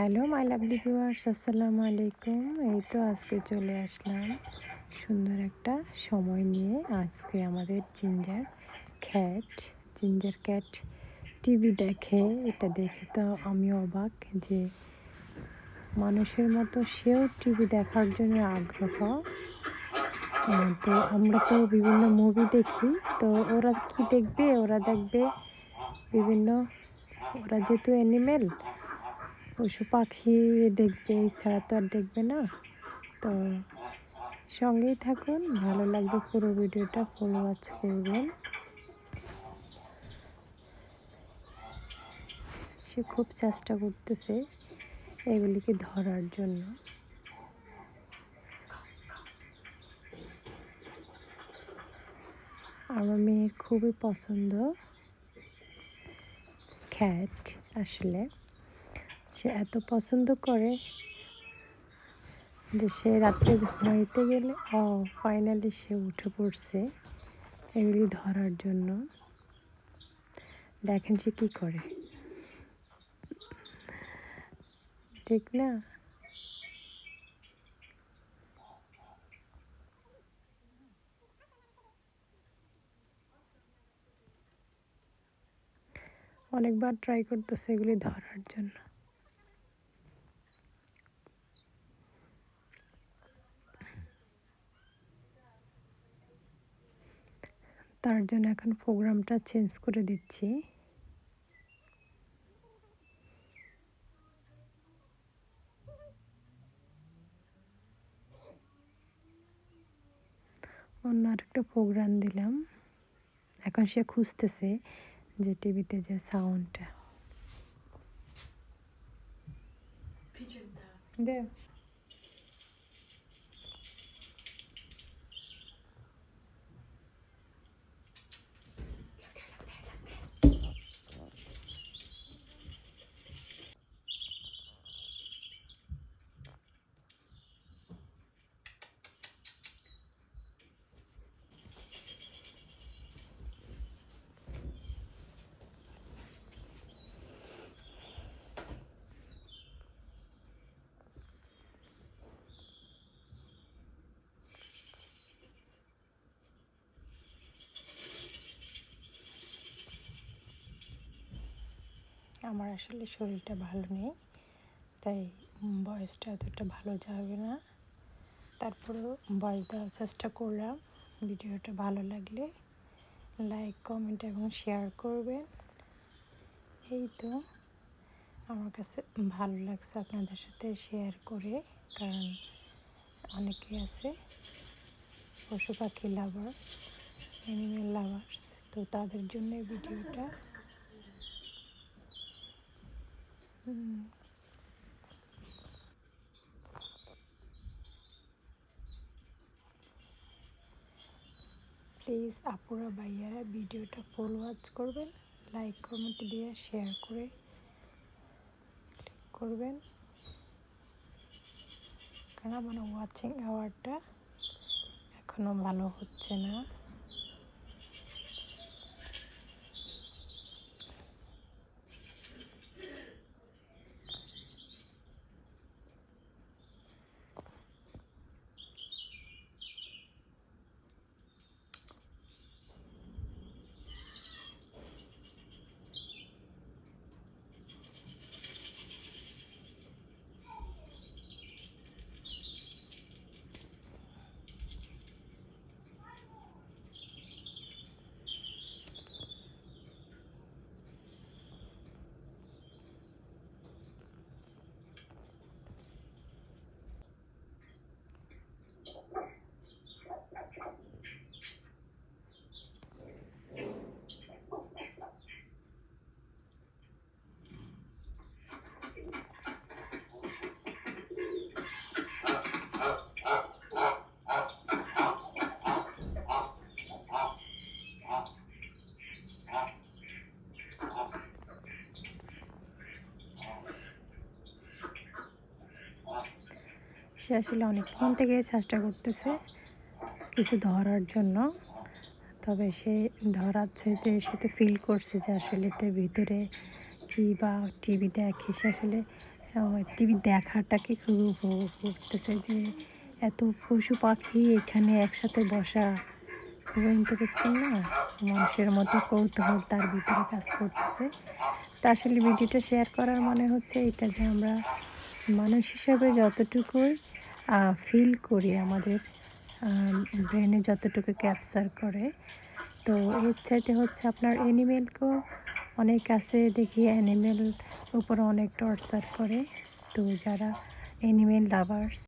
Hello my lovely viewers, আসসালামু আলাইকুম। এই তো আজকে চলে আসলাম সুন্দর একটা সময় নিয়ে। আজকে আমাদের জিঞ্জার ক্যাট টিভি দেখে। এটা দেখে তো আমি অবাক যে মানুষের মতো সেও টিভি দেখার জন্য আগ্রহ। তো আমরা তো বিভিন্ন মুভি দেখি, তো ওরা কি দেখবে? ওরা দেখবে বিভিন্ন, ওরা যেহেতু অ্যানিমেল, পশু পাখি দেখবে, এছাড়া তো আর দেখবে না। তো সঙ্গেই থাকুন, ভালো লাগবে পুরো ভিডিওটা ফুল ওয়াচ করবেন। সে খুব চেষ্টা করতেছে এগুলিকে ধরার জন্য। আমার মেয়ের খুবই পছন্দ ক্যাট। আসলে সে এত পছন্দ করে যে সে রাত্রে ঘুমাইতে গেলে ফাইনালি সে উঠে পড়ছে এগুলি ধরার জন্য। দেখেন সে কি করে, ঠিক না? অনেকবার ট্রাই করতেছে এগুলি ধরার জন্য। তার জন্য এখন প্রোগ্রামটা চেঞ্জ করে দিচ্ছি। অন্য আরেকটা প্রোগ্রাম দিলাম। এখন সে খুঁজতেছে যে টিভিতে যে সাউন্ডটা দে। আমার আসলে শরীরটা ভালো নেই, তাই ভয়েসটা এতটা ভালো যাবে না। তারপরেও ভয়েস দেওয়ার চেষ্টা করলাম। ভিডিওটা ভালো লাগলে লাইক, কমেন্ট এবং শেয়ার করবেন। এই তো আমার কাছে ভালো লাগছে আপনাদের সাথে শেয়ার করে, কারণ অনেকে আছে পশু পাখি লাভার, অ্যানিমেল লাভার্স, তো তাদের জন্য এই ভিডিওটা। প্লিজ আপুরা ভাইয়ারা ভিডিওটা ফুল ওয়াচ করবেন, লাইক কমেন্ট দিয়ে শেয়ার করে করবেন, কারণ আমার ওয়াচিং আওয়ারটা এখনও ভালো হচ্ছে না। সে আসলে অনেকক্ষণ থেকে চেষ্টা করতেছে কিছু ধরার জন্য, তবে সে ধরার চাইতে সে তো ফিল করছে যে আসলে এটার ভিতরে কী বা টিভি দেখে। সে আসলে টিভি দেখাটাকে খুব উপভোগ করতেছে যে এত পশু পাখি এখানে একসাথে বসা খুব ইন্টারেস্টিং না? মানুষের মতো কৌতূহল তার ভিতরে কাজ করতেছে। তা আসলে ভিডিওটা শেয়ার করার মানে হচ্ছে এটা যে আমরা মানুষ হিসাবে যতটুকুই ফিল করি আমাদের ব্রেনে যতটুকু ক্যাপচার করে, তো এর চাইতে হচ্ছে আপনার অ্যানিমেলকেও অনেক আছে দেখি অ্যানিমেল উপরে অনেক টর্চার করে। তো যারা অ্যানিমেল লাভার্স